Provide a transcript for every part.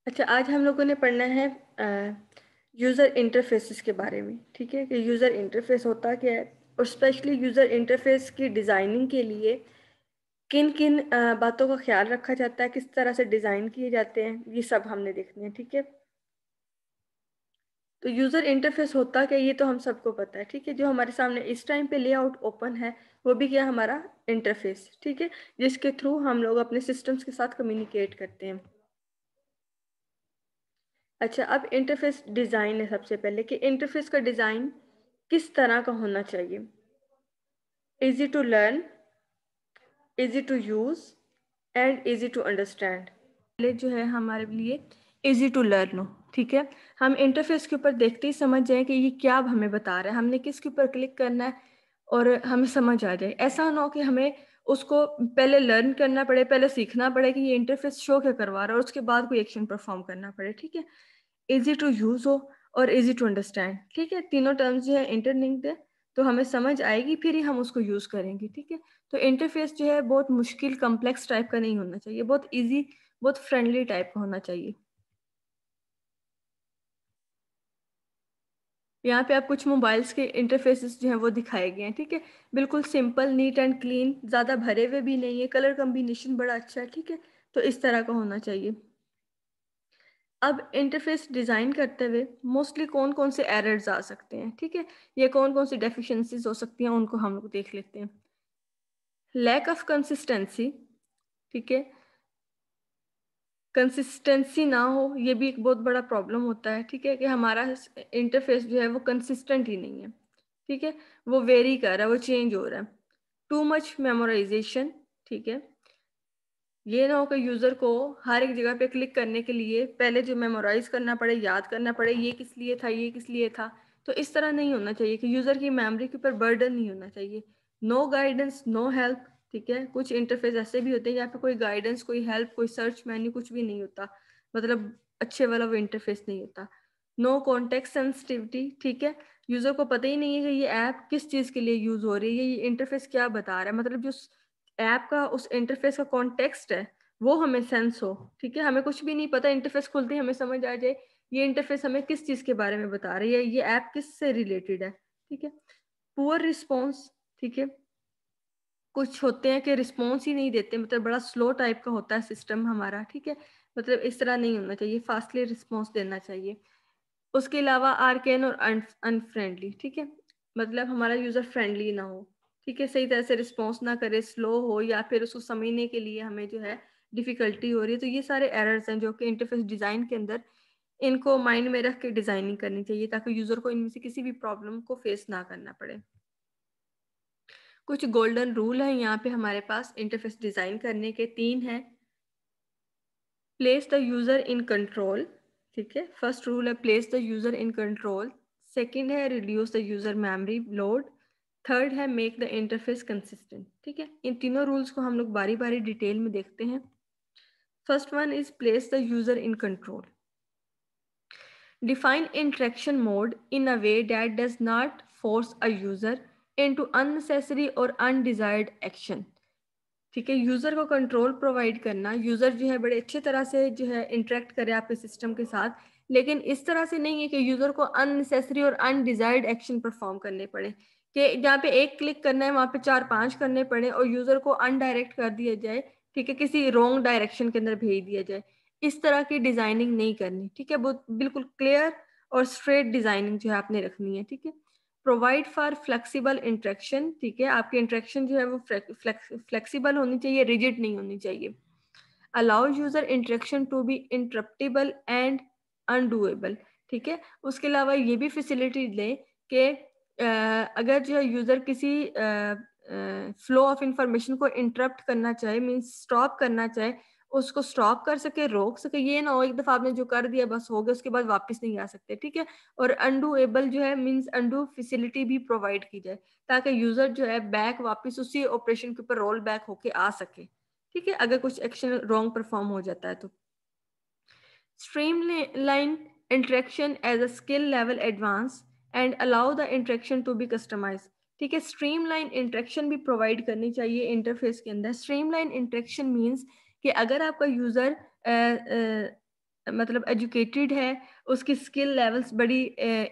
अच्छा, आज हम लोगों ने पढ़ना है यूज़र इंटरफेसेस के बारे में। ठीक है, कि यूज़र इंटरफेस होता क्या है और स्पेशली यूज़र इंटरफेस की डिज़ाइनिंग के लिए किन किन बातों का ख्याल रखा जाता है, किस तरह से डिज़ाइन किए जाते हैं, ये सब हमने देखने हैं। ठीक है, तो यूज़र इंटरफेस होता क्या, ये तो हम सबको पता है। ठीक है, जो हमारे सामने इस टाइम पे लेआउट ओपन है वो भी क्या, हमारा इंटरफेस। ठीक है, जिसके थ्रू हम लोग अपने सिस्टम्स के साथ कम्युनिकेट करते हैं। अच्छा, अब इंटरफेस डिज़ाइन है। सबसे पहले कि इंटरफेस का डिज़ाइन किस तरह का होना चाहिए। Easy to learn, easy to use and easy to understand. पहले जो है हमारे लिए इजी टू लर्न हो। ठीक है, हम इंटरफेस के ऊपर देखते ही समझ जाए कि ये क्या अब हमें बता रहा है, हमने किसके ऊपर क्लिक करना है और हमें समझ आ जाए। ऐसा ना हो कि हमें उसको पहले लर्न करना पड़े, पहले सीखना पड़े कि ये इंटरफेस शो क्या करवा रहा है और उसके बाद कोई एक्शन परफॉर्म करना पड़े। ठीक है, इजी टू यूज़ हो और इजी टू अंडरस्टैंड। ठीक है, तीनों टर्म्स जो है इंटरलिंक्ड है, तो हमें समझ आएगी फिर ही हम उसको यूज़ करेंगे। ठीक है, तो इंटरफेस जो है बहुत मुश्किल कम्प्लेक्स टाइप का नहीं होना चाहिए, बहुत इजी, बहुत फ्रेंडली टाइप का होना चाहिए। यहाँ पे आप कुछ मोबाइल्स के इंटरफेसेस जो हैं वो दिखाए गए हैं। ठीक है, बिल्कुल सिंपल, नीट एंड क्लीन, ज़्यादा भरे हुए भी नहीं है, कलर कम्बिनेशन बड़ा अच्छा है। ठीक है, तो इस तरह का होना चाहिए। अब इंटरफेस डिज़ाइन करते हुए मोस्टली कौन कौन से एरर्स आ सकते हैं। ठीक है, ये कौन कौन सी डेफिशिएंसीज हो सकती हैं, उनको हम लोग देख लेते हैं। Lack of consistency. ठीक है, कंसिस्टेंसी ना हो, ये भी एक बहुत बड़ा प्रॉब्लम होता है। ठीक है, कि हमारा इंटरफेस जो है वो कंसिस्टेंट ही नहीं है। ठीक है, वो वेरी कर रहा है, वो चेंज हो रहा है। Too much memorisation. ठीक है, ये ना हो कि यूज़र को हर एक जगह पे क्लिक करने के लिए पहले जो मेमोराइज करना पड़े, याद करना पड़े, ये किस लिए था, ये किस लिए था। तो इस तरह नहीं होना चाहिए कि यूज़र की मेमोरी के ऊपर बर्डन नहीं होना चाहिए। No guidance, no help. ठीक है, कुछ इंटरफेस ऐसे भी होते हैं जहाँ पे कोई गाइडेंस, कोई हेल्प, कोई सर्च मेन्यू कुछ भी नहीं होता, मतलब अच्छे वाला वो इंटरफेस नहीं होता। No context sensitivity. ठीक है, यूज़र को पता ही नहीं है कि ये ऐप किस चीज़ के लिए यूज़ हो रही है, ये इंटरफेस क्या बता रहा है, मतलब जो ऐप का, उस इंटरफेस का कॉन्टेक्स्ट है वो हमें सेंस हो। ठीक है, हमें कुछ भी नहीं पता, इंटरफेस खुलते ही हमें समझ आ जाए ये इंटरफेस हमें किस चीज़ के बारे में बता रही है, ये ऐप किस से रिलेटेड है। ठीक है, पुअर रिस्पॉन्स। ठीक है, कुछ होते हैं कि रिस्पॉन्स ही नहीं देते, मतलब बड़ा स्लो टाइप का होता है सिस्टम हमारा। ठीक है, मतलब इस तरह नहीं होना चाहिए, फास्टली रिस्पॉन्स देना चाहिए। उसके अलावा आर्केन और अनफ्रेंडली। ठीक है, मतलब हमारा यूज़र फ्रेंडली ना हो। ठीक है, सही तरह से रिस्पॉन्स ना करे, स्लो हो, या फिर उसको समझने के लिए हमें जो है डिफ़िकल्टी हो रही है। तो ये सारे एरर्स हैं जो कि इंटरफेस डिज़ाइन के अंदर, इनको माइंड में रख के डिज़ाइनिंग करनी चाहिए ताकि यूज़र को इनमें से किसी भी प्रॉब्लम को फेस ना करना पड़े। कुछ गोल्डन रूल हैं यहाँ पे हमारे पास इंटरफेस डिज़ाइन करने के, 3 हैं। Place the user in control. ठीक है, फर्स्ट रूल है place the user in control. Second है reduce the user memory load. Third है मेक द इंटरफेस कंसिस्टेंट। ठीक है, इन तीनों रूल्स को हम लोग बारी बारी डिटेल में देखते हैं। First one is place the user in control. Define interaction mode in a way that does not force a user into unnecessary or undesired action. ठीक है, यूज़र को कंट्रोल प्रोवाइड करना, यूज़र जो है बड़े अच्छे तरह से जो है इंटरेक्ट करे आपके सिस्टम के साथ, लेकिन इस तरह से नहीं है कि यूज़र को अननेसेसरी और अनडिजायर्ड एक्शन परफॉर्म करने पड़े, कि जहाँ पे एक क्लिक करना है वहाँ पे 4-5 करने पड़े और यूज़र को अनडायरेक्ट कर दिया जाए। ठीक है, किसी रॉन्ग डायरेक्शन के अंदर भेज दिया जाए। इस तरह की डिज़ाइनिंग नहीं करनी। ठीक है, बहुत बिल्कुल क्लियर और स्ट्रेट डिज़ाइनिंग जो है आपने रखनी है। ठीक है, प्रोवाइड फॉर फ्लेक्सिबल इंटरेक्शन। ठीक है, आपकी इंटरेक्शन जो है वो फ्लेक्सिबल होनी चाहिए, रिजिड नहीं होनी चाहिए। Allow user interaction to be interruptible and undoable. ठीक है, उसके अलावा ये भी फैसिलिटी दें कि अगर जो है यूजर किसी फ्लो ऑफ इंफॉर्मेशन को इंटरप्ट करना चाहे, मीन्स स्टॉप करना चाहे, उसको स्टॉप कर सके, रोक सके। ये ना हो एक दफा आपने जो कर दिया बस हो गया, उसके बाद वापस नहीं आ सकते। ठीक है, और अनडूएबल जो है मीन्स अनडू फैसिलिटी भी प्रोवाइड की जाए ताकि यूजर जो है बैक वापस उसी ऑपरेशन के ऊपर रोल बैक होके आ सके। ठीक है, अगर कुछ एक्शन रॉन्ग परफॉर्म हो जाता है तो। Streamline interaction as a skill level advance and allow the interaction to be customize. ठीक है, स्ट्रीमलाइन इंटरेक्शन भी प्रोवाइड करनी चाहिए इंटरफेस के अंदर। स्ट्रीमलाइन इंटरेक्शन मीन्स कि अगर आपका यूज़र मतलब एजुकेटेड है, उसकी स्किल लेवल्स बड़ी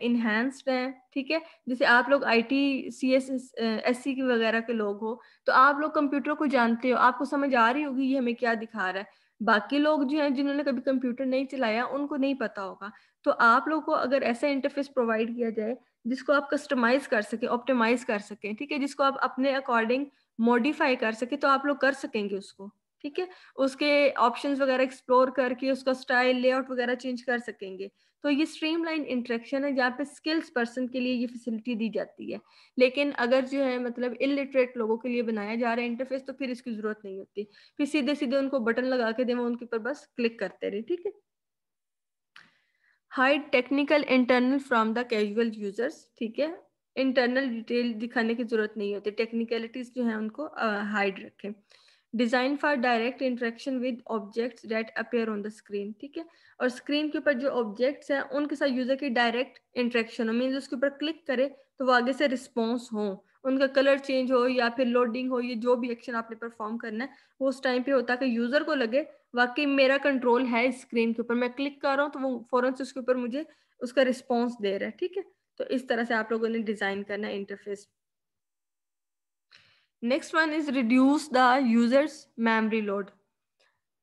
इन्हांस्ड हैं, ठीक है। जैसे आप लोग आईटी सीएस एससी की वगैरह के लोग हो, तो आप लोग कंप्यूटर को जानते हो, आपको समझ आ रही होगी ये हमें क्या दिखा रहा है। बाकी लोग जो हैं जिन्होंने कभी कंप्यूटर नहीं चलाया उनको नहीं पता होगा। तो आप लोग को अगर ऐसा इंटरफेस प्रोवाइड किया जाए जिसको आप कस्टमाइज कर सके, ऑप्टिमाइज कर सकें, ठीक है, जिसको आप अपने अकॉर्डिंग मॉडिफाई कर सके, तो आप लोग कर सकेंगे उसको, ठीक है। उसके ऑप्शंस वगैरह एक्सप्लोर करके उसका स्टाइल लेआउट वगैरह चेंज कर सकेंगे। तो ये स्ट्रीमलाइन इंटरेक्शन है जहाँ पे स्किल्स पर्सन के लिए ये फैसिलिटी दी जाती है। लेकिन अगर जो है मतलब इलिटरेट लोगों के लिए बनाया जा रहा है इंटरफेस, तो फिर इसकी जरूरत नहीं होती, फिर सीधे सीधे उनको बटन लगा के दें, वो उनके ऊपर बस क्लिक करते रहे, ठीक है। Hide technical internal from the casual users, ठीक है। इंटरनल डिटेल दिखाने की जरूरत नहीं होती, टेक्निकलिटीज जो है उनको हाइड रखें। Design for direct interaction with objects that appear on the screen, ठीक है। और स्क्रीन के ऊपर जो ऑब्जेक्ट्स हैं उनके साथ यूजर की डायरेक्ट इंटरेक्शन हो, मीन्स उसके ऊपर क्लिक करे तो वो आगे से रिस्पॉन्स हो, उनका कलर चेंज हो या फिर लोडिंग हो, ये जो भी एक्शन आपने परफॉर्म करना है वो उस टाइम पे होता है कि यूजर को लगे वाकई मेरा कंट्रोल है स्क्रीन के ऊपर, मैं क्लिक कर रहा हूँ तो वो फौरन से उसके ऊपर मुझे उसका रिस्पॉन्स दे रहा है, ठीक है। तो इस तरह से आप लोगों ने डिजाइन करना है interface. Next one is reduce the users memory load.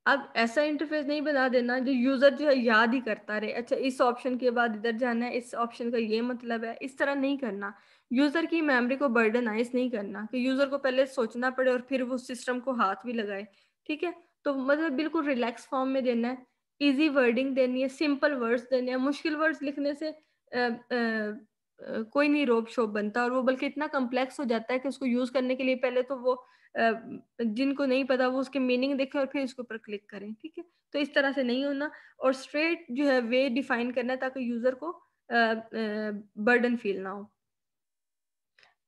अब ऐसा इंटरफेस नहीं बना देना जो यूजर जो है याद ही करता रहे, अच्छा इस ऑप्शन के बाद इधर जाना है, इस ऑप्शन का ये मतलब है, इस तरह नहीं करना। यूजर की मेमोरी को बर्डनाइज नहीं करना कि यूजर को पहले सोचना पड़े और फिर वो सिस्टम को हाथ भी लगाए, ठीक है। तो मतलब बिल्कुल रिलैक्स फॉर्म में देना है, इजी वर्डिंग देनी है, सिंपल वर्ड्स देने हैं। मुश्किल वर्ड्स लिखने से कोई नहीं रोब शोप बनता, और वो बल्कि इतना कम्प्लेक्स हो जाता है कि उसको यूज करने के लिए पहले तो वो जिनको नहीं पता वो उसके मीनिंग देखें और फिर उसके ऊपर क्लिक करें, ठीक है। तो इस तरह से नहीं होना, और स्ट्रेट जो है वे डिफाइन करना है ताकि यूजर को बर्डन फील ना हो।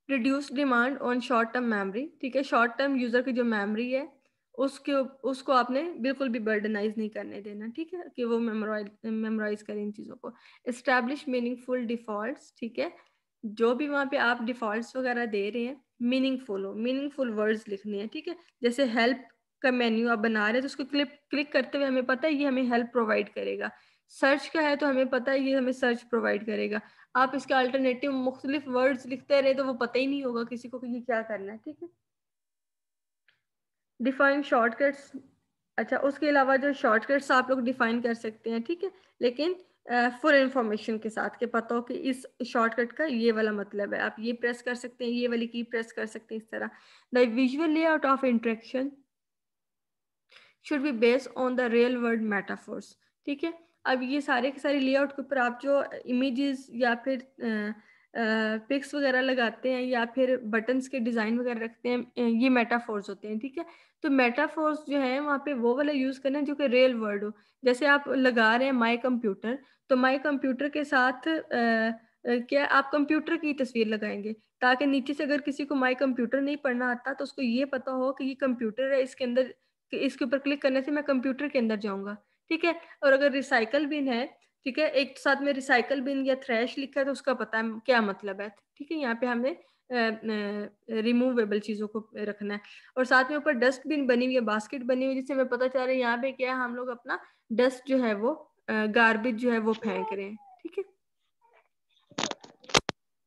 Reduce demand on short term memory, ठीक है। शॉर्ट टर्म यूजर की जो मेमोरी है उसके उसको आपने बिल्कुल भी बर्डनाइज नहीं करने देना, ठीक है, कि वो मेमोराइज करें इन चीज़ों को। इस्टेब्लिश मीनिंगफुल डिफॉल्ट्स, ठीक है। जो भी वहाँ पे आप डिफॉल्ट्स वगैरह दे रहे हैं मीनिंगफुल हो, मीनिंगफुल वर्ड्स लिखने हैं, ठीक है। जैसे हेल्प का मेन्यू आप बना रहे हैं तो उसको क्लिक करते हुए हमें पता है ये हमें हेल्प प्रोवाइड करेगा। सर्च का है तो हमें पता है ये हमें सर्च प्रोवाइड करेगा। आप इसके अल्टरनेटिव मुख्तलिफ वर्ड्स लिखते रहे तो वो पता ही नहीं होगा किसी को कि ये क्या करना है, ठीक है। डिफाइन शॉर्टकट्स, अच्छा उसके अलावा जो शॉर्टकट्स आप लोग डिफाइन कर सकते हैं, ठीक है, लेकिन फुल इंफॉर्मेशन के साथ के पता हो कि इस शॉर्टकट का ये वाला मतलब है, आप ये प्रेस कर सकते हैं, ये वाली की प्रेस कर सकते हैं, इस तरह। The visual layout of interaction should be based on the real world metaphors, ठीक है। अब ये सारे के सारे लेआउट के ऊपर आप जो इमेजेस या फिर पिक्स वगैरह लगाते हैं या फिर बटन्स के डिज़ाइन वगैरह रखते हैं, ये मेटाफोर्स होते हैं, ठीक है। तो मेटाफोर्स जो है वहाँ पे वो वाला यूज़ करना है जो कि रियल वर्ड हो। जैसे आप लगा रहे हैं माई कंप्यूटर, तो माई कंप्यूटर के साथ क्या आप कंप्यूटर की तस्वीर लगाएंगे ताकि नीचे से अगर किसी को माई कंप्यूटर नहीं पढ़ना आता तो उसको ये पता हो कि ये कंप्यूटर है, इसके अंदर कि इसके ऊपर क्लिक करने से मैं कंप्यूटर के अंदर जाऊंगा, ठीक है। और अगर रिसाइकल बिन है, ठीक है, एक साथ में रिसाइकल बिन या थ्रैश लिखा है तो उसका पता है क्या मतलब है, ठीक है। यहाँ पे हमें रिमूवेबल चीजों को रखना है, और साथ में ऊपर डस्टबिन बनी हुई है, बास्केट बनी हुई है, जिससे हमें पता चल रहा है यहाँ पे क्या है, हम लोग अपना डस्ट जो है वो गार्बेज जो है वो फेंक रहे हैं, ठीक है।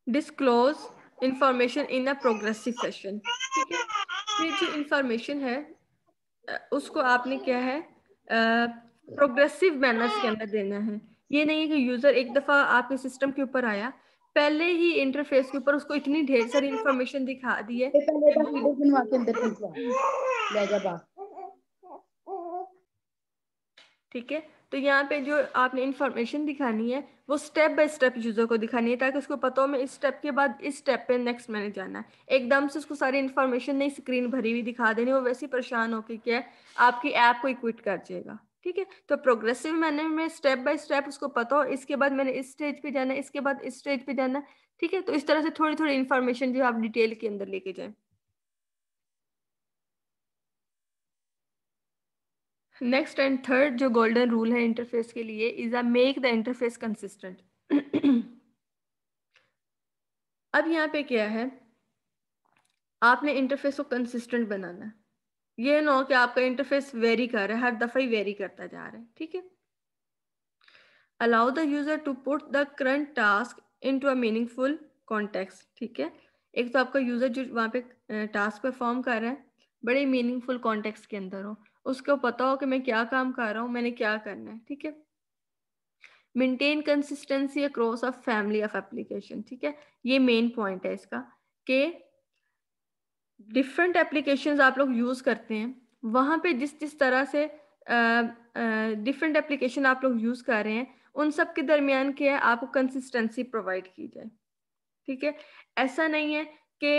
Disclose information in a progressive fashion, ठीक है। ये जो इंफॉर्मेशन है उसको आपने क्या है प्रोग्रेसिव मैनर्स के अंदर देना है। ये नहीं है कि यूजर एक दफा आपके सिस्टम के ऊपर आया, पहले ही इंटरफेस के ऊपर उसको इतनी ढेर सारी इंफॉर्मेशन दिखा दी है पहले कि तो वो वीडियो बनवा के अंदर खींचवा ले जा बा। ठीक है। तो यहाँ पे जो आपने इंफॉर्मेशन दिखानी है वो स्टेप बाय स्टेप यूजर को दिखानी है ताकि उसको पता हो मैं इस स्टेप के बाद इस स्टेप पे नेक्स्ट मैंने जाना है। एकदम से उसको सारी इंफॉर्मेशन नहीं स्क्रीन भरी हुई दिखा देनी, वो वैसे ही परेशान होकर क्या है आपकी ऐप को ही क्विट कर जाएगा, ठीक है। तो प्रोग्रेसिव मैनर में स्टेप बाय स्टेप उसको पता हो इसके बाद मैंने इस स्टेज पे जाना है, इसके बाद इस स्टेज पे जाना है, ठीक है। तो इस तरह से थोड़ी थोड़ी इंफॉर्मेशन जो आप डिटेल के अंदर लेके जाए। नेक्स्ट एंड थर्ड जो गोल्डन रूल है इंटरफेस के लिए is a make the interface consistent. अब यहाँ पे क्या है, आपने इंटरफेस को कंसिस्टेंट बनाना है। ये ना हो कि आपका इंटरफेस वेरी कर रहा है, हर दफा ही वेरी करता जा रहा है, ठीक है। Allow the user to put the current task into a meaningful context, ठीक है। एक तो आपका यूजर जो वहाँ पे टास्क परफॉर्म कर रहा है बड़े मीनिंगफुल कॉन्टेक्स्ट के अंदर हो, उसको पता हो कि मैं क्या काम कर रहा हूँ, मैंने क्या करना है, ठीक है। Maintain consistency across a family of application, ठीक है। ये मेन पॉइंट है इसका कि डिफरेंट एप्लीकेशंस आप लोग यूज़ करते हैं, वहाँ पे जिस जिस तरह से डिफरेंट एप्लीकेशन आप लोग यूज़ कर रहे हैं, उन सब के दरमियान क्या है, आपको कंसिस्टेंसी प्रोवाइड की जाए, ठीक है। ऐसा नहीं है कि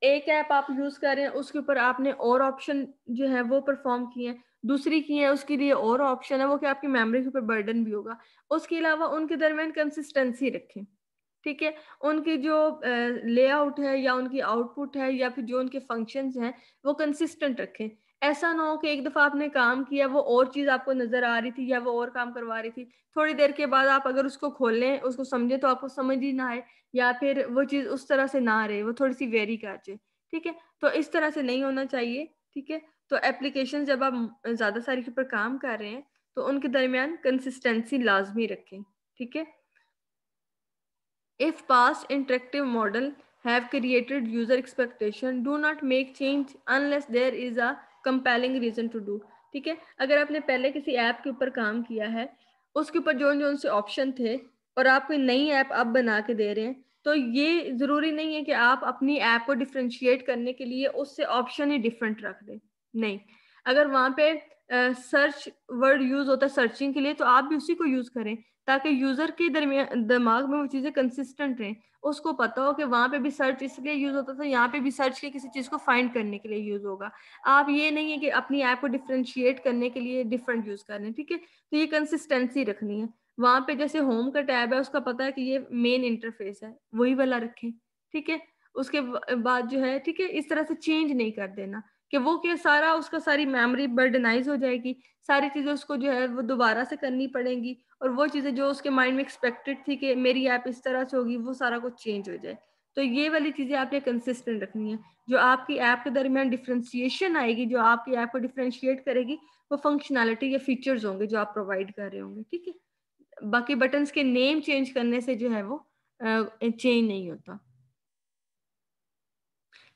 एक ऐप आप यूज़ कर रहे हैं, उसके ऊपर आपने और ऑप्शन जो है वो परफॉर्म किए हैं, दूसरी की है उसके लिए और ऑप्शन है, वो क्या आपकी मेमोरी के ऊपर बर्डन भी होगा। उसके अलावा उनके दरमियान कंसिस्टेंसी रखें, ठीक है। उनकी जो लेआउट है या उनकी आउटपुट है या फिर जो उनके फंक्शंस हैं वो कंसिस्टेंट रखें। ऐसा ना हो कि एक दफ़ा आपने काम किया, वो और चीज़ आपको नज़र आ रही थी या वो और काम करवा रही थी, थोड़ी देर के बाद आप अगर उसको खोलें, उसको समझें तो आपको समझ ही ना आए, या फिर वो चीज़ उस तरह से ना रहे, वो थोड़ी-सी वेरी कर जाए, ठीक है। तो इस तरह से नहीं होना चाहिए, ठीक है। तो एप्लीकेशन जब आप ज़्यादा सारी के ऊपर काम कर रहे हैं, तो उनके दरमियान कंसिस्टेंसी लाज़मी रखें, ठीक है। If past interactive model have created user expectation, do not make change unless there is a compelling reason to do, ठीक है। अगर आपने पहले किसी ऐप के ऊपर काम किया है, उसके ऊपर जो जो से ऑप्शन थे और आप कोई नई ऐप अब बना के दे रहे हैं, तो ये जरूरी नहीं है कि आप अपनी ऐप को डिफ्रेंशिएट करने के लिए उससे ऑप्शन ही डिफरेंट रख दें। नहीं, अगर वहां पे सर्च वर्ड यूज होता है सर्चिंग के लिए, तो आप भी उसी को यूज करें, ताकि यूजर के दरमियान दिमाग में वो चीजें कंसिस्टेंट रहें। उसको पता हो कि वहां पे भी सर्च इसलिए यूज होता था, यहाँ पे भी सर्च के किसी चीज को फाइंड करने के लिए यूज होगा। आप ये नहीं है कि अपनी ऐप को डिफ्रेंशिएट करने के लिए डिफरेंट यूज कर रहे हैं, ठीक है। तो ये कंसिस्टेंसी रखनी है। वहां पे जैसे होम का टैब है, उसका पता है कि ये मेन इंटरफेस है, वही वाला रखें, ठीक है। उसके बाद जो है, ठीक है, इस तरह से चेंज नहीं कर देना कि वो क्या सारा उसका सारी मेमोरी बर्डनाइज हो जाएगी, सारी चीजें उसको जो है वो दोबारा से करनी पड़ेंगी, और वो चीजें जो उसके माइंड में एक्सपेक्टेड थी कि मेरी ऐप इस तरह से होगी, वो सारा कुछ चेंज हो जाए। तो ये वाली चीजें आपने कंसिस्टेंट रखनी है। जो आपकी ऐप के दरमियान डिफ्रेंशिएशन आएगी, जो आपकी ऐप को डिफ्रेंशिएट करेगी, वो फंक्शनैलिटी या फीचर्स होंगे जो आप प्रोवाइड कर रहे होंगे, ठीक है। बाकी बटन्स के नेम चेंज करने से जो है वो चेंज नहीं होता।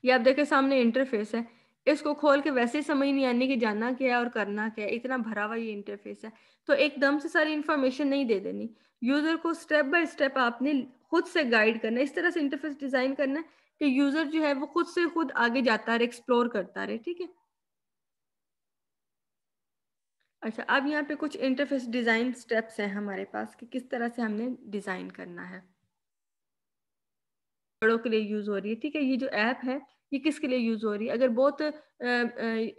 ये आप देखें सामने इंटरफेस है, इसको खोल के वैसे ही समझ नहीं आनी कि जानना क्या है और करना क्या है, इतना भरा हुआ ये इंटरफेस है। तो एकदम से सारी इंफॉर्मेशन नहीं दे देनी, यूजर को स्टेप बाय स्टेप आपने खुद से गाइड करना है, इस तरह से इंटरफेस डिजाइन करना है कि यूजर जो है वो खुद से खुद आगे जाता रहे, एक्सप्लोर करता रहे, ठीक है। अच्छा, अब यहाँ पे कुछ इंटरफेस डिजाइन स्टेप्स हैं हमारे पास कि किस तरह से हमने डिजाइन करना है। बड़ों के लिए यूज हो रही है, ठीक है। ये जो ऐप है ये किसके लिए यूज हो रही है, अगर बहुत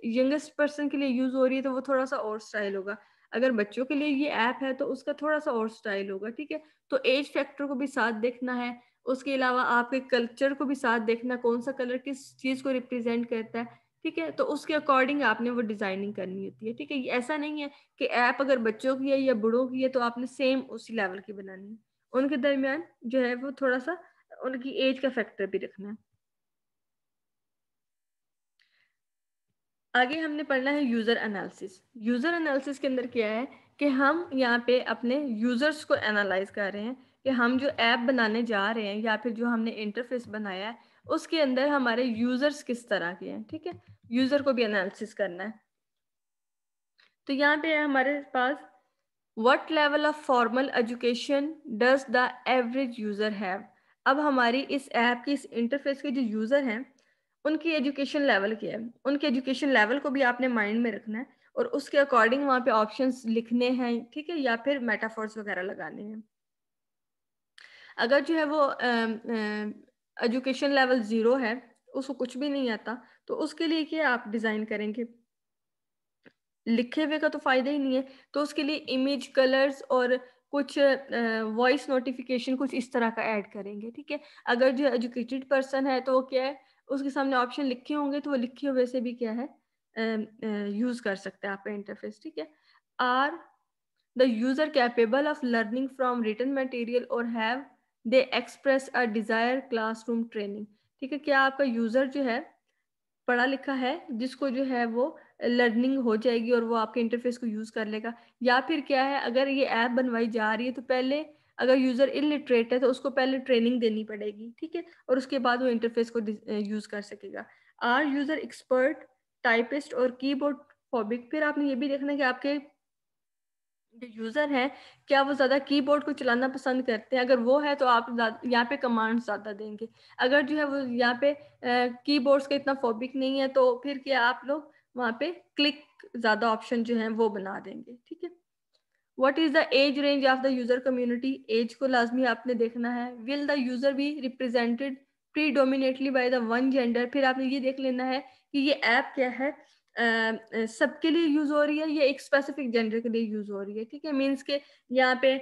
यंगेस्ट पर्सन के लिए यूज हो रही है तो वो थोड़ा सा और स्टाइल होगा। अगर बच्चों के लिए ये ऐप है तो उसका थोड़ा सा और स्टाइल होगा, ठीक है। तो एज फैक्टर को भी साथ देखना है, उसके अलावा आपके कल्चर को भी साथ देखना, कौन सा कलर किस चीज को रिप्रेजेंट करता है, ठीक है। तो उसके अकॉर्डिंग आपने वो डिजाइनिंग करनी होती है, ठीक है। ये ऐसा नहीं है कि ऐप अगर बच्चों की है या बूढ़ों की है तो आपने सेम उसी लेवल की बनानी है। उनके दरमियान जो है वो थोड़ा सा उनकी एज का फैक्टर भी रखना है। आगे हमने पढ़ना है यूजर एनालिसिस। यूजर एनालिसिस के अंदर क्या है कि हम यहाँ पे अपने यूजर्स को एनालाइज कर रहे हैं कि हम जो ऐप बनाने जा रहे हैं या फिर जो हमने इंटरफेस बनाया है उसके अंदर हमारे यूजर्स किस तरह के हैं, ठीक है। यूजर को भी एनालिसिस करना है। तो यहाँ पे है हमारे पास what level of formal education does the average user have. अब हमारी इस ऐप की इस इंटरफेस के जो यूजर हैं उनकी एजुकेशन लेवल क्या है, उनके एजुकेशन लेवल को भी आपने माइंड में रखना है और उसके अकॉर्डिंग वहाँ पे ऑप्शंस लिखने हैं, ठीक है, या फिर मेटाफोर्स वगैरह लगाने हैं। अगर जो है वो एजुकेशन लेवल 0 है, उसको कुछ भी नहीं आता, तो उसके लिए क्या आप डिज़ाइन करेंगे, लिखे हुए का तो फायदा ही नहीं है। तो उसके लिए इमेज कलर्स और कुछ वॉइस नोटिफिकेशन कुछ इस तरह का ऐड करेंगे, ठीक है। अगर जो एजुकेटेड पर्सन है तो वो क्या है, उसके सामने ऑप्शन लिखे होंगे तो वो लिखे हुए से भी क्या है यूज कर सकते हैं आपका इंटरफेस, ठीक है। Are the user capable of learning from written material और have they express a desire classroom training, ठीक है। क्या आपका यूजर जो है पढ़ा लिखा है, जिसको जो है वो लर्निंग हो जाएगी और वो आपके इंटरफेस को यूज़ कर लेगा। या फिर क्या है, अगर ये ऐप बनवाई जा रही है तो पहले अगर यूज़र इलिटरेट है तो उसको पहले ट्रेनिंग देनी पड़ेगी, ठीक है? और उसके बाद वो इंटरफेस को यूज़ कर सकेगा। आर यूज़र एक्सपर्ट, टाइपिस्ट और कीबोर्ड फॉबिक। फिर आपने ये भी देखना है कि आपके जो यूज़र हैं, क्या वो ज़्यादा कीबोर्ड को चलाना पसंद करते हैं? अगर वो है तो आप यहाँ पे कमांड्स ज़्यादा देंगे। अगर जो है वो यहाँ पे कीबोर्ड्स का इतना फ़ोबिक नहीं है तो फिर क्या आप लोग वहाँ पे क्लिक ज़्यादा ऑप्शन जो हैं वो बना देंगे, ठीक है? What is the age range of the user community? Age को लाज़मी आपने देखना है। Will the user be represented predominantly by the one gender? फिर आपने ये देख लेना है कि ये ऐप क्या है, सबके लिए यूज़ हो रही है या एक स्पेसिफिक जेंडर के लिए यूज़ हो रही है, ठीक है? मीन्स के यहाँ पे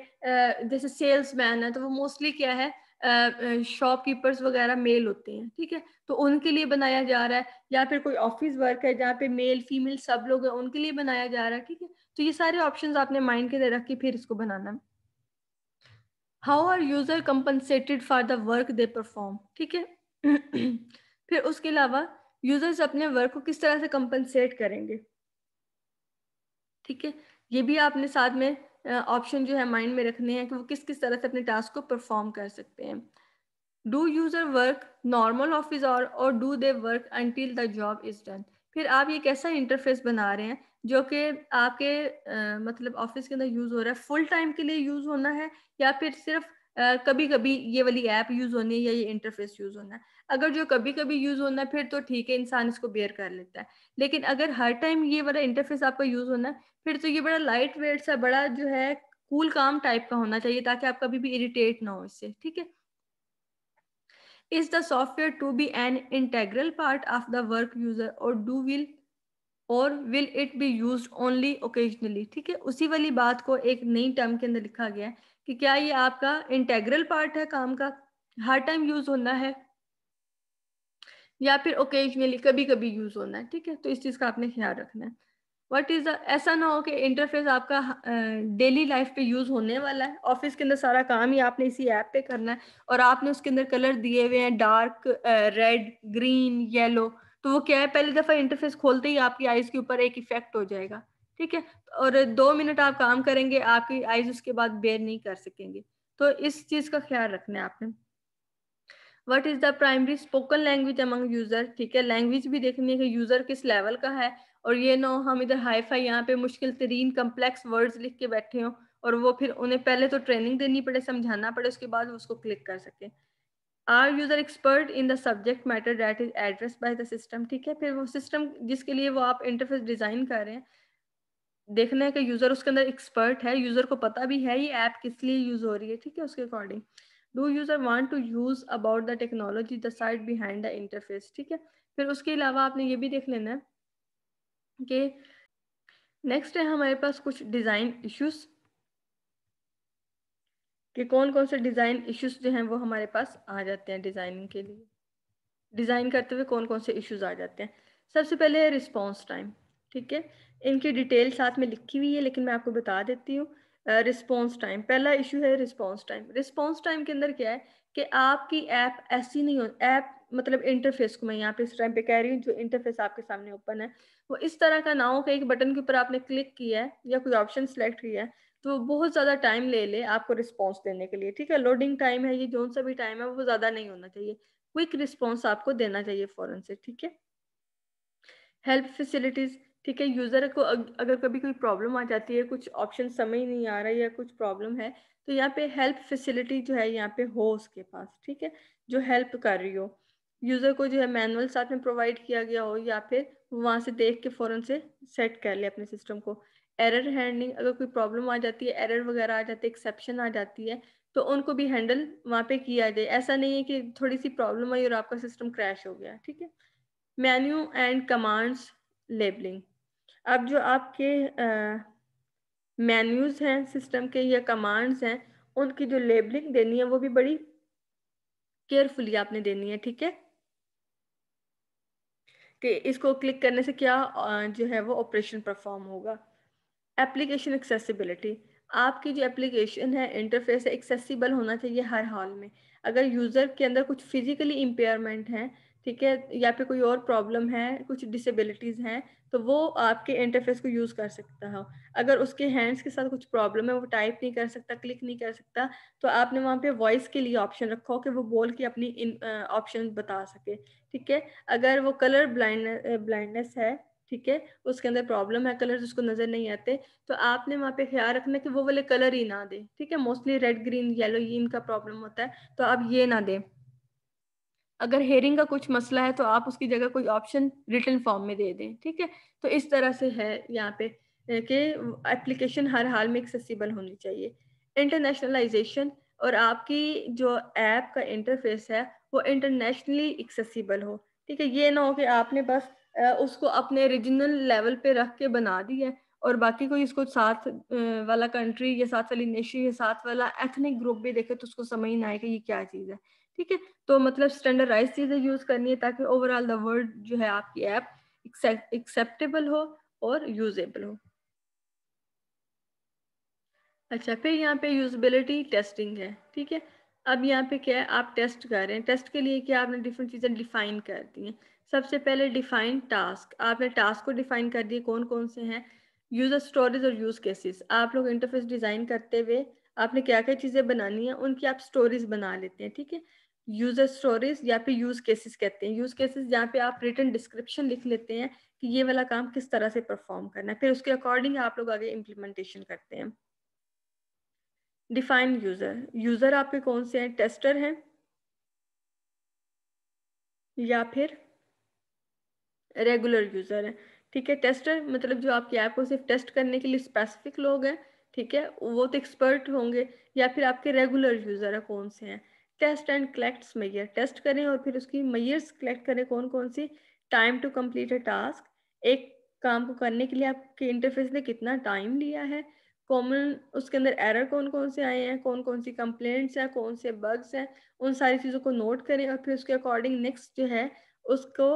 जैसे सेल्समैन है तो वो मोस्टली क्या है, शॉपकीपर्स वगैरह मेल होते हैं, ठीक है? तो उनके लिए बनाया जा रहा है। या फिर कोई ऑफिस वर्क है जहाँ पे मेल फीमेल सब लोग हैं, उनके लिए बनाया जा रहा है, ठीक है? तो ये सारे ऑप्शंस आपने माइंड के अंदर रख के फिर इसको बनाना है। How are user compensated for the work they perform? ठीक है। फिर उसके अलावा यूजर्स अपने वर्क को किस तरह से कंपनसेट करेंगे, ठीक है? ये भी आपने साथ में ऑप्शन जो है माइंड में रखने हैं कि वो किस किस तरह से अपने टास्क को परफॉर्म कर सकते हैं। Do user work normal office और do they work until the job is done? फिर आप ये कैसा इंटरफेस बना रहे हैं जो कि आपके मतलब ऑफिस के अंदर यूज हो रहा है, फुल टाइम के लिए यूज होना है या फिर सिर्फ कभी कभी ये वाली ऐप यूज होनी है या ये इंटरफेस यूज होना है? अगर जो कभी कभी यूज होना है फिर तो ठीक है, इंसान इसको बेयर कर लेता है। लेकिन अगर हर टाइम ये वाला इंटरफेस आपका यूज होना है फिर तो ये बड़ा लाइट वेट सा, बड़ा जो है कूल काम टाइप का होना चाहिए ताकि आप कभी भी इरिटेट ना हो इससे, ठीक है? Is the software to be an integral part of the work user or will it be used only occasionally? ठीक है, उसी वाली बात को एक नई टर्म के अंदर लिखा गया है कि क्या ये आपका इंटेग्रल पार्ट है काम का, हर टाइम यूज होना है या फिर ओकेजनली कभी कभी यूज होना है, ठीक है? तो इस चीज का आपने ख्याल रखना है। व्हाट इज द, ऐसा ना हो कि इंटरफेस आपका डेली लाइफ पे यूज होने वाला है, ऑफिस के अंदर सारा काम ही आपने इसी ऐप पे करना है और आपने उसके अंदर कलर दिए हुए हैं डार्क रेड ग्रीन येलो, तो वो क्या है, पहली दफा इंटरफेस खोलते ही आपकी आईज के ऊपर एक इफेक्ट हो जाएगा, ठीक है? और 2 मिनट आप काम करेंगे, आपकी आईज उसके बाद बेयर नहीं कर सकेंगे। तो इस चीज का ख्याल रखना है आपने। What is the primary spoken language among user? ठीक है, लैंग्वेज भी देखनी है कि यूजर किस लेवल का है और ये ना हम इधर हाई फाई यहाँ पे मुश्किल तरीन कम्प्लेक्स वर्ड्स लिख के बैठे हों और वो फिर उन्हें पहले तो ट्रेनिंग देनी पड़े, समझाना पड़े, उसके बाद वो उसको क्लिक कर सके। Are user expert in the subject matter that is address by the system? ठीक है, फिर वो सिस्टम जिसके लिए वो आप इंटरफेस डिजाइन कर रहे हैं, देखना है कि यूजर उसके अंदर एक्सपर्ट है, यूजर को पता भी है ये ऐप किस लिए यूज हो रही है, ठीक है? उसके according. Do user want to use about the technology the side behind the interface? ठीक है, फिर उसके अलावा आपने ये भी देख लेना है कि नेक्स्ट है हमारे पास कुछ डिजाइन इश्यूज, कि कौन कौन से डिजाइन इश्यूज जो हैं वो हमारे पास आ जाते हैं डिजाइनिंग के लिए, डिज़ाइन करते हुए कौन कौन से इश्यूज आ जाते हैं। सबसे पहले है रिस्पॉन्स टाइम, ठीक है? इनकी डिटेल साथ में लिखी हुई है लेकिन मैं आपको बता देती हूँ। रिस्पॉन्स टाइम, पहला इशू है रिस्पॉन्स टाइम। रिस्पॉन्स टाइम के अंदर क्या है कि आपकी ऐप ऐसी नहीं हो, ऐप मतलब इंटरफेस को मैं यहाँ पे इस टाइम पे कह रही हूँ, जो इंटरफेस आपके सामने ओपन है वो इस तरह का ना हो कि एक बटन के ऊपर आपने क्लिक किया है या कोई ऑप्शन सेलेक्ट किया है तो बहुत ज़्यादा टाइम ले ले आपको रिस्पॉन्स देने के लिए, ठीक है? लोडिंग टाइम है, ये जो सा भी टाइम है वो ज़्यादा नहीं होना चाहिए, क्विक रिस्पॉन्स आपको देना चाहिए फौरन से, ठीक है? हेल्प फैसिलिटीज, ठीक है, यूजर को अगर कभी कोई प्रॉब्लम आ जाती है, कुछ ऑप्शन समझ नहीं आ रहा है या कुछ प्रॉब्लम है तो यहाँ पे हेल्प फैसिलिटी जो है यहाँ पे हो उसके पास, ठीक है, जो हेल्प कर रही हो। यूजर को जो है मैनुअल साथ में प्रोवाइड किया गया हो या फिर वहाँ से देख के फौरन से सेट कर ले अपने सिस्टम को। एरर हैंडलिंग, अगर कोई प्रॉब्लम आ जाती है, एरर वगैरह आ जाती है, एक्सेप्शन आ जाती है तो उनको भी हैंडल वहाँ पे किया जाए। ऐसा नहीं है कि थोड़ी सी प्रॉब्लम आई और आपका सिस्टम क्रैश हो गया, ठीक है? मेन्यू एंड कमांड्स लेबलिंग, अब जो आपके मेन्यूज हैं सिस्टम के या कमांड्स हैं उनकी जो लेबलिंग देनी है वो भी बड़ी केयरफुली आपने देनी है, ठीक है? कि इसको क्लिक करने से क्या जो है वो ऑपरेशन परफॉर्म होगा। एप्लीकेशन एक्सेसिबिलिटी, आपकी जो एप्लीकेशन है, इंटरफेस है, एक्सेसिबल होना चाहिए हर हाल में। अगर यूज़र के अंदर कुछ फिजिकली इम्पेयरमेंट है ठीक है, या फिर कोई और प्रॉब्लम है, कुछ डिसेबिलिटीज़ हैं, तो वो आपके इंटरफेस को यूज़ कर सकता हो। अगर उसके हैंड्स के साथ कुछ प्रॉब्लम है, वो टाइप नहीं कर सकता, क्लिक नहीं कर सकता, तो आपने वहाँ पे वॉइस के लिए ऑप्शन रखा हो कि वो बोल के अपनी ऑप्शन बता सके। ठीक है, अगर वो कलर ब्लाइंडनेस है, ठीक है, उसके अंदर प्रॉब्लम है, कलर्स उसको नज़र नहीं आते, तो आपने वहाँ पे ख्याल रखना कि वो वाले कलर ही ना दे। ठीक है, मोस्टली रेड, ग्रीन, येलो ये इनका प्रॉब्लम होता है, तो आप ये ना दें। अगर हेयरिंग का कुछ मसला है तो आप उसकी जगह कोई ऑप्शन रिटन फॉर्म में दे दें। ठीक है, तो इस तरह से है यहाँ पे कि एप्लीकेशन हर हाल में एक्सेसिबल होनी चाहिए। इंटरनेशनलाइजेशन, और आपकी जो ऐप का इंटरफेस है वो इंटरनेशनली एक्सेसिबल हो। ठीक है, ये ना हो कि आपने बस उसको अपने रीजनल लेवल पे रख के बना दी है और बाकी कोई इसको साथ वाला कंट्री या साथ वाली नेशन या साथ वाला एथनिक ग्रुप भी देखे तो उसको समझ ना आए कि ये क्या चीज़ है। ठीक है, तो मतलब स्टैंडर्डाइज चीज़ें यूज़ करनी है ताकि ओवरऑल द वर्ल्ड जो है आपकी ऐप एक्सेप्टेबल हो और यूजेबल हो। अच्छा, फिर यहाँ पे यूजबिलिटी टेस्टिंग है। ठीक है, अब यहाँ पे क्या है, आप टेस्ट कर रहे हैं, टेस्ट के लिए क्या आपने डिफरेंट चीज़ें डिफाइन कर दी हैं। सबसे पहले डिफाइन टास्क, आपने टास्क को डिफाइन कर दिए कौन कौन से हैं। यूजर स्टोरीज और यूज केसेस, आप लोग इंटरफेस डिज़ाइन करते हुए आपने क्या क्या चीज़ें बनानी है उनकी आप स्टोरीज बना लेते हैं। ठीक है, यूजर स्टोरीज या फिर यूज केसेस कहते हैं। यूज केसेस जहाँ पे आप रिटन डिस्क्रिप्शन लिख लेते हैं कि ये वाला काम किस तरह से परफॉर्म करना है, फिर उसके अकॉर्डिंग आप लोग आगे इम्प्लीमेंटेशन करते हैं। डिफाइन यूजर, यूजर आपके कौन से हैं, टेस्टर हैं या फिर रेगुलर यूजर हैं। ठीक है, टेस्टर मतलब जो आपकी ऐप को सिर्फ टेस्ट करने के लिए स्पेसिफिक लोग हैं, ठीक है, वो तो एक्सपर्ट होंगे, या फिर आपके रेगुलर यूजर है कौन से हैं। Test and collects measure, test करें और फिर उसकी मैयर्स कलेक्ट करें कौन कौन सी। Time to complete a task, एक काम को करने के लिए आपके इंटरफेस ने कितना टाइम लिया है। कॉमन, उसके अंदर एरर कौन कौन से आए हैं, कौन कौन सी कंप्लेंट्स हैं, कौन से बग्स हैं, उन सारी चीज़ों को नोट करें और फिर उसके अकॉर्डिंग नेक्स्ट जो है उसको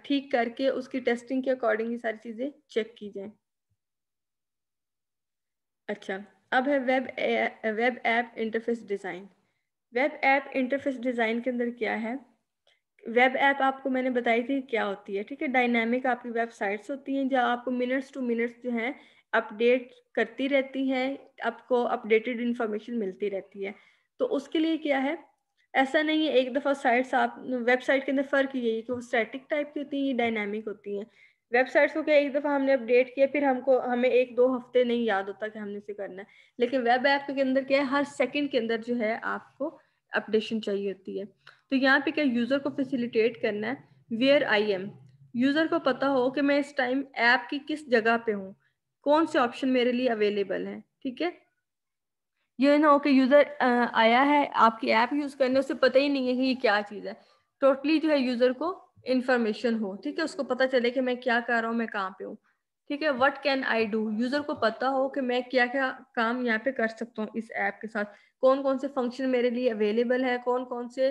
ठीक करके उसकी टेस्टिंग के अकॉर्डिंग ये सारी चीज़ें चेक की जाएं। अच्छा, अब है web app interface design. Web app interface design के अंदर क्या है, वेब ऐप आपको मैंने बताई थी क्या होती है। ठीक है, डायनामिक आपकी वेबसाइट्स होती हैं जहाँ आपको मिनट्स टू मिनट्स जो है अपडेट करती रहती हैं, आपको अपडेटेड इंफॉर्मेशन मिलती रहती है। तो उसके लिए क्या है, ऐसा नहीं है एक दफ़ा साइट्स आप वेबसाइट के अंदर फ़र्क यही है कि वो स्टैटिक टाइप की होती हैं, ये डायनामिक होती हैं। वेबसाइट्स को क्या एक दफ़ा हमने अपडेट किया फिर हमें 1-2 हफ्ते नहीं याद होता कि हमने इसे करना है, लेकिन वेब ऐप के अंदर क्या है, हर सेकंड के अंदर जो है आपको अपडेशन चाहिए होती है। तो यहाँ पे क्या यूज़र को फैसिलिटेट करना है, वेयर आई एम, यूज़र को पता हो कि मैं इस टाइम ऐप की किस जगह पे हूँ, कौन से ऑप्शन मेरे लिए अवेलेबल हैं। ठीक है, ये ना हो कि यूज़र आया है आपकी ऐप यूज़ करने, उसे पता ही नहीं है कि ये क्या चीज़ है। टोटली जो है यूज़र को इंफॉर्मेशन हो, ठीक है, उसको पता चले कि मैं क्या कर रहा हूँ, मैं कहाँ पे हूँ। ठीक है, what can I do, user को पता हो कि मैं क्या क्या काम यहाँ पे कर सकता हूँ इस ऐप के साथ, कौन कौन से फंक्शन मेरे लिए अवेलेबल है, कौन कौन से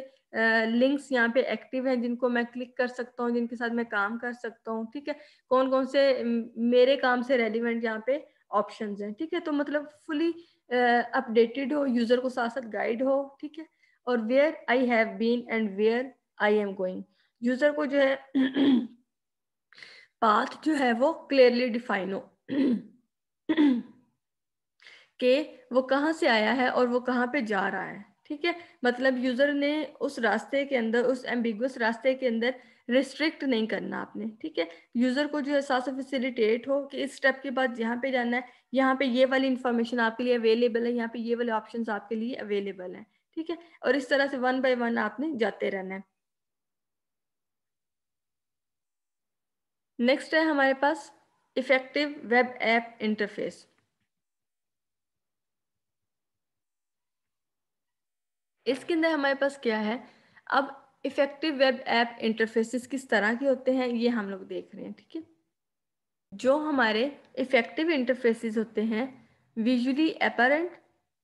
लिंक्स यहाँ पे एक्टिव हैं जिनको मैं क्लिक कर सकता हूँ, जिनके साथ मैं काम कर सकता हूँ। ठीक है, कौन कौन से मेरे काम से रेलिवेंट यहाँ पे ऑप्शंस हैं। ठीक है, तो मतलब फुली अपडेटेड हो, यूजर को साथ साथ गाइड हो। ठीक है, और where I have been and where I am going, user को जो है पाथ जो है वो क्लियरली डिफाइन हो कि वो कहाँ से आया है और वो कहाँ पे जा रहा है। ठीक है, मतलब यूजर ने उस रास्ते के अंदर, उस एम्बिगुअस रास्ते के अंदर रिस्ट्रिक्ट नहीं करना आपने। ठीक है, यूजर को जो है साथ साथ फैसिलिटेट हो कि इस स्टेप के बाद यहाँ पे जाना है, यहाँ पे ये वाली इंफॉर्मेशन आपके लिए अवेलेबल है, यहाँ पे ये वाले ऑप्शन आपके लिए अवेलेबल है। ठीक है, और इस तरह से वन बाय वन आपने जाते रहना है। नेक्स्ट है हमारे पास इफेक्टिव वेब ऐप इंटरफेस। इसके अंदर हमारे पास क्या है, अब इफेक्टिव वेब ऐप इंटरफेसेस किस तरह के होते हैं ये हम लोग देख रहे हैं। ठीक है, जो हमारे इफेक्टिव इंटरफेसेस होते हैं, विजुअली अपरेंट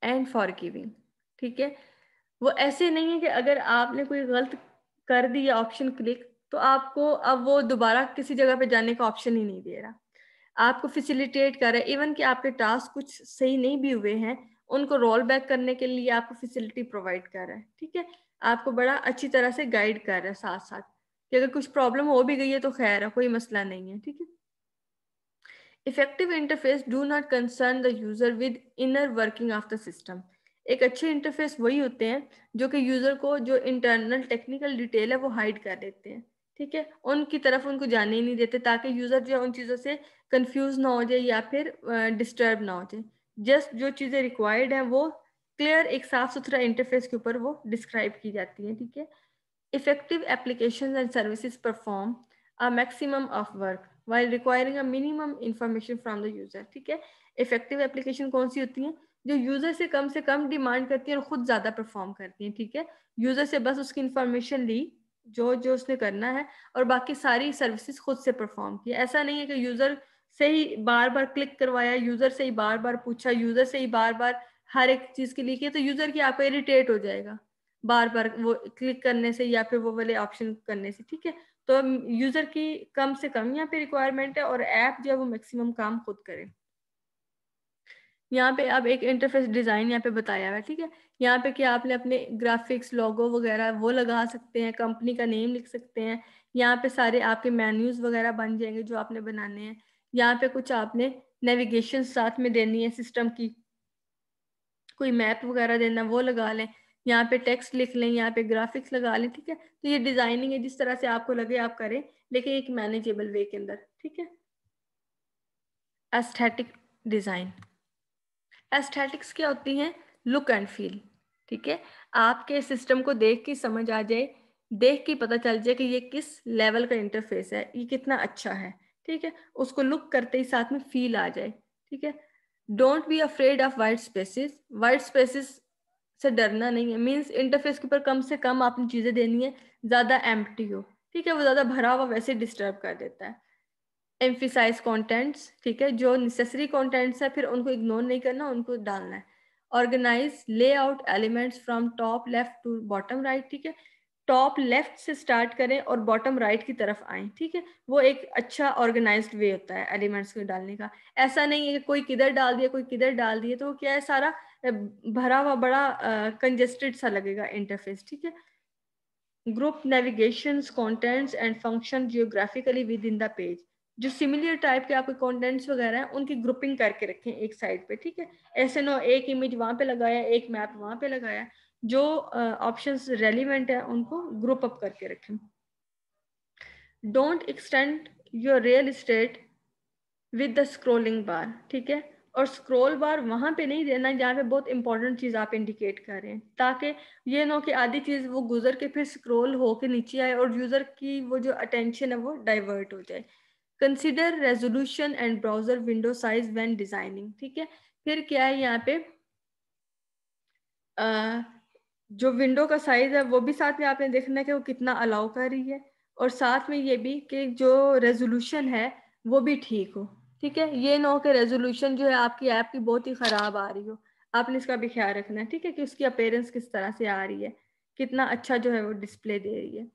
एंड फॉरगिविंग। ठीक है, वो ऐसे नहीं है कि अगर आपने कोई गलत कर दिया ऑप्शन क्लिक तो आपको अब वो दोबारा किसी जगह पे जाने का ऑप्शन ही नहीं दे रहा, आपको फैसिलिटेट कर रहा है। इवन कि आपके टास्क कुछ सही नहीं भी हुए हैं, उनको रोल बैक करने के लिए आपको फैसिलिटी प्रोवाइड कर रहा है। ठीक है, आपको बड़ा अच्छी तरह से गाइड कर रहा है साथ साथ। कि अगर कुछ प्रॉब्लम हो भी गई है तो खैर है, कोई मसला नहीं है, ठीक है। Effective interface do not concern the user with inner working of the system. एक अच्छे इंटरफेस वही होते हैं जो कि यूजर को जो इंटरनल टेक्निकल डिटेल है वो हाइड कर देते हैं, ठीक है, उनकी तरफ उनको जाने ही नहीं देते, ताकि यूजर जो है उन चीज़ों से कंफ्यूज ना हो जाए या फिर डिस्टर्ब ना हो जाए। जस्ट जो चीज़ें रिक्वायर्ड हैं वो क्लियर एक साफ सुथरा इंटरफेस के ऊपर वो डिस्क्राइब की जाती हैं, ठीक है। Effective applications and services perform a maximum of work while requiring a minimum information from the user, ठीक है। इफेक्टिव एप्लीकेशन कौन सी होती हैं? जो यूजर से कम डिमांड करती हैं और खुद ज्यादा परफॉर्म करती हैं, ठीक है। यूजर से बस उसकी इंफॉर्मेशन ली जो जो उसने करना है और बाकी सारी सर्विसेज खुद से परफॉर्म की। ऐसा नहीं है कि यूजर से ही बार बार क्लिक करवाया, यूजर से ही बार बार पूछा, यूजर से ही बार बार हर एक चीज के लिए किया, तो यूजर की आपको इरिटेट हो जाएगा बार बार वो क्लिक करने से या फिर वो वाले ऑप्शन करने से, ठीक है। तो यूजर की कम से कम यहाँ पे रिक्वायरमेंट है और ऐप जो है वो मैक्सिमम काम खुद करे। यहाँ पे अब एक इंटरफेस डिजाइन यहाँ पे बताया हुआ है, ठीक है। यहाँ पे कि आपने अपने ग्राफिक्स लोगो वगैरह वो लगा सकते हैं, कंपनी का नेम लिख सकते हैं, यहाँ पे सारे आपके मेन्यूज वगैरह बन जाएंगे जो आपने बनाने हैं। यहाँ पे कुछ आपने नेविगेशन साथ में देनी है सिस्टम की, कोई मैप वगैरह देना वो लगा लें, यहाँ पे टेक्स्ट लिख लें, यहाँ पे ग्राफिक्स लगा लें, ठीक है। तो ये डिजाइनिंग है, जिस तरह से आपको लगे आप करें, लेकिन एक मैनेजेबल वे के अंदर, ठीक है। एस्थेटिक डिजाइन, एस्थेटिक्स क्या होती हैं? लुक एंड फील, ठीक है। आपके सिस्टम को देख के समझ आ जाए, देख के पता चल जाए कि ये किस लेवल का इंटरफेस है, ये कितना अच्छा है, ठीक है। उसको लुक करते ही साथ में फील आ जाए, ठीक है। Don't be afraid of white spaces, white spaces से डरना नहीं है, मीन्स इंटरफेस के ऊपर कम से कम आपने चीजें देनी है, ज्यादा एम्प्टी हो, ठीक है, वो ज्यादा भरा हुआ वैसे डिस्टर्ब कर देता है। एम्फिसाइज कंटेंट्स, ठीक है, जो नेसेसरी कंटेंट्स है फिर उनको इग्नोर नहीं करना, उनको डालना है। Organize layout elements from top left to bottom right, ठीक है। टॉप लेफ्ट से स्टार्ट करें और बॉटम राइट की तरफ आए, ठीक है। वो एक अच्छा ऑर्गेनाइज्ड वे होता है एलिमेंट्स को डालने का। ऐसा नहीं है कि कोई किधर डाल दिया कोई किधर डाल दिया, तो वो क्या है, सारा भरा हुआ बड़ा कंजेस्टेड सा लगेगा इंटरफेस, ठीक है। Group navigations contents and function geographically with in the page, जो सिमिलर टाइप के आपके कंटेंट्स वगैरह हैं उनकी ग्रुपिंग करके रखें एक साइड पे, ठीक है। ऐसे नो एक इमेज वहां पे लगाया, एक मैप वहां पे लगाया, जो ऑप्शंस रेलिवेंट है उनको ग्रुप अप करके रखें। Don't extend your real estate with the scrolling bar, ठीक है। और स्क्रोल बार वहां पे नहीं देना जहाँ पे बहुत इंपॉर्टेंट चीज आप इंडिकेट कर रहे हैं, ताकि ये ना हो कि आधी चीज वो गुजर के फिर स्क्रोल होके नीचे आए और यूजर की वो जो अटेंशन है वो डाइवर्ट हो जाए। Consider resolution and browser window size when designing, ठीक है। फिर क्या है यहाँ पे जो विंडो का साइज है वो भी साथ में आपने देखना है कि वो कितना अलाउ कर रही है, और साथ में ये भी कि जो रेजोल्यूशन है वो भी ठीक हो, ठीक है। ये ना हो कि रेजोल्यूशन जो है आपकी ऐप की बहुत ही खराब आ रही हो, आपने इसका भी ख्याल रखना है, ठीक है, कि उसकी अपीयरेंस किस तरह से आ रही है, कितना अच्छा जो है वो डिस्प्ले दे रही है।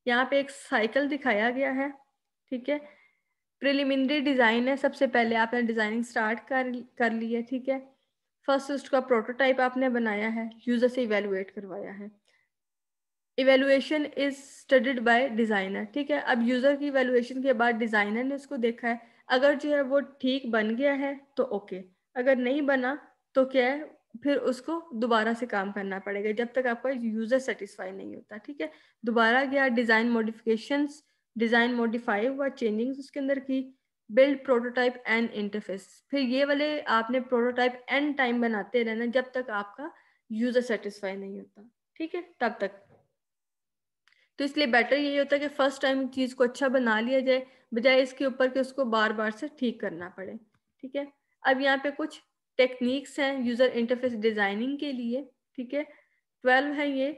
यहाँ पे एक साइकिल दिखाया गया है, ठीक है। प्रिलिमिनरी डिजाइन है, सबसे पहले आपने डिजाइनिंग स्टार्ट कर ली है, ठीक है। फर्स्ट उसका प्रोटोटाइप आपने बनाया है, यूजर से इवेलुएट करवाया है। Evaluation is studied by designer, ठीक है। अब यूजर की इवेलुएशन के बाद डिजाइनर ने उसको देखा है, अगर जो है वो ठीक बन गया है तो ओके, अगर नहीं बना तो क्या है, फिर उसको दोबारा से काम करना पड़ेगा जब तक आपका यूजर सेटिस्फाई नहीं होता, ठीक है। दोबारा गया, डिजाइन मॉडिफिकेशंस, डिजाइन मॉडिफाई हुआ, चेंजिंग्स उसके अंदर की, बिल्ड प्रोटोटाइप एंड इंटरफेस, फिर ये वाले आपने प्रोटोटाइप एंड टाइम बनाते रहना जब तक आपका यूजर सेटिस्फाई नहीं होता, ठीक है, तब तक। तो इसलिए बेटर यही होता है कि फर्स्ट टाइम चीज़ को अच्छा बना लिया जाए, बजाय इसके ऊपर कि उसको बार बार से ठीक करना पड़े, ठीक है। अब यहाँ पे कुछ टेक्निक्स हैं यूजर इंटरफेस डिजाइनिंग के लिए, ठीक है, 12 है ये।